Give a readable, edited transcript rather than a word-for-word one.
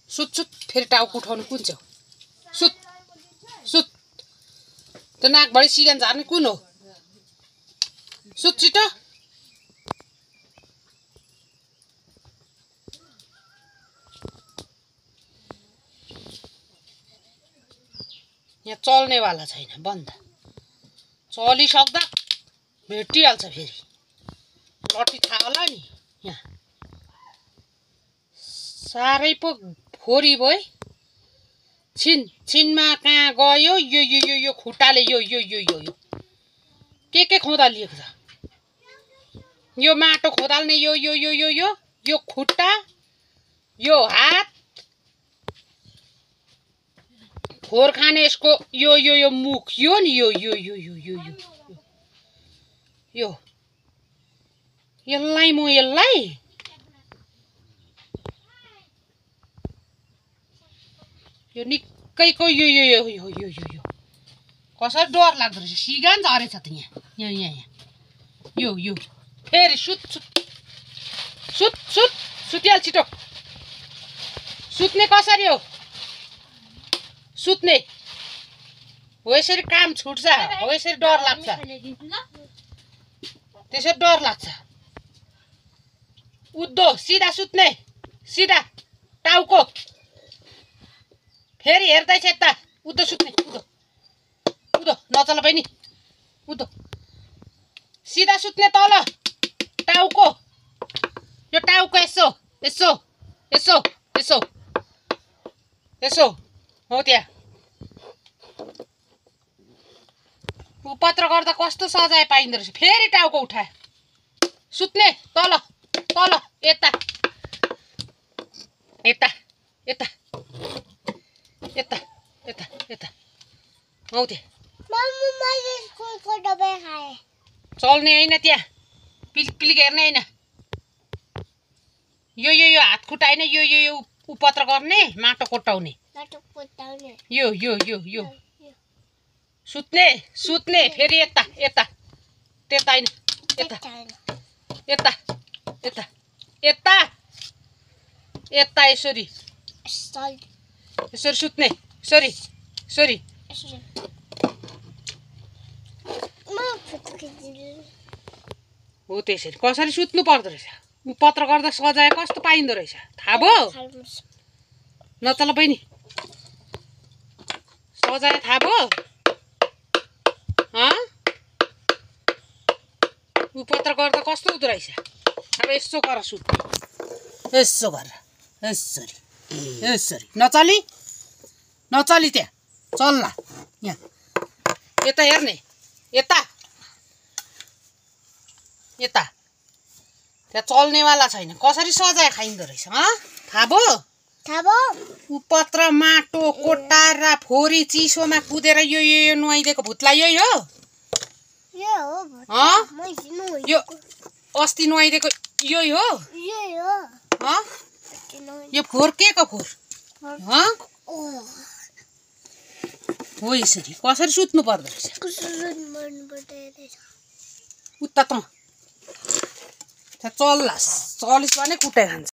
सुत सुत फेरि टाउको उठाउनु कुन चाहिँ हो सुत सुत त्यो नाकभरि सिगान झार्ने कुन हो सुत छिटो यहाँ चल्नेवाला छैन बन्द चलिसक्दा भेटिहाल्छ फेरि लट्ठी थाहा होला नि यहाँ साह्रै पो फोरी भयो है छिनमा कहाँ गयो यो खुट्टाले यो के खोदालिएको छ यो माटो खोदाल्ने यो खुट्टा यो हात फोर खाने यसको यो मुख यो नि यो यसलाई म यसलाई यो निक्कैको यो कसरी डर लाग्दो रहेछ सिगान झरेछ त यहाँ यो फेरि सुतिहाल छिटो सुत्ने कसरी हो सुत्ने हो यसरी काम छुट्छ हो यसरी डर लाग्छ त्यसरी डर लाग्छ उद्धो सिधा सुत्ने सिधा टाउको फेरि हेर्दैछ यता उद्धो सुत्ने उद्धो नचल बहिनी उद्धो सिधा सुत्ने तल टाउको यो टाउको यसो हो त्यहाँ उपत्र गर्दा कस्तो सजाय पाइँदो रहेछ फेरि टाउको उठाए सुत्ने तल यता हौ त्यहाँ चल्ने होइन त्यहाँ पिलिक हेर्ने होइन यो हात खुट्टा होइन यो उपत्र गर्ने माटो कोट्टाउने यो सुत्ने फेरि यता त्यता होइन यता यसरी सुत्ने सरी हो त्यसरी कसरी सुत्नु पर्दो रहेछ उपत्र गर्दा सजाय कस्तो पाइँदो रहेछ थाहा भयो नचल बहिनी सजाय थाहा भयो उपत्र गर्दा कस्तो हुँदो रहेछ अब यसो गर सुत यसो गरेर यसरी नचली त्यहाँ चल्ला यहाँ यता हेर्ने यता त्यहाँ चल्नेवाला छैन कसरी सजाय खाइँदो रहेछ थाहा भयो उपत्र माटो कोट्टाएर फोरी चिसोमा कुदेर यो नुहाइदिएको भुत्ला यही हो यो अस्ति नुहाइदिएको यही हो यो फोर के को फोर हो यसरी कसरी सुत्नु पर्दो रहेछ उता त चल्लास भने कुटाइ खान्छ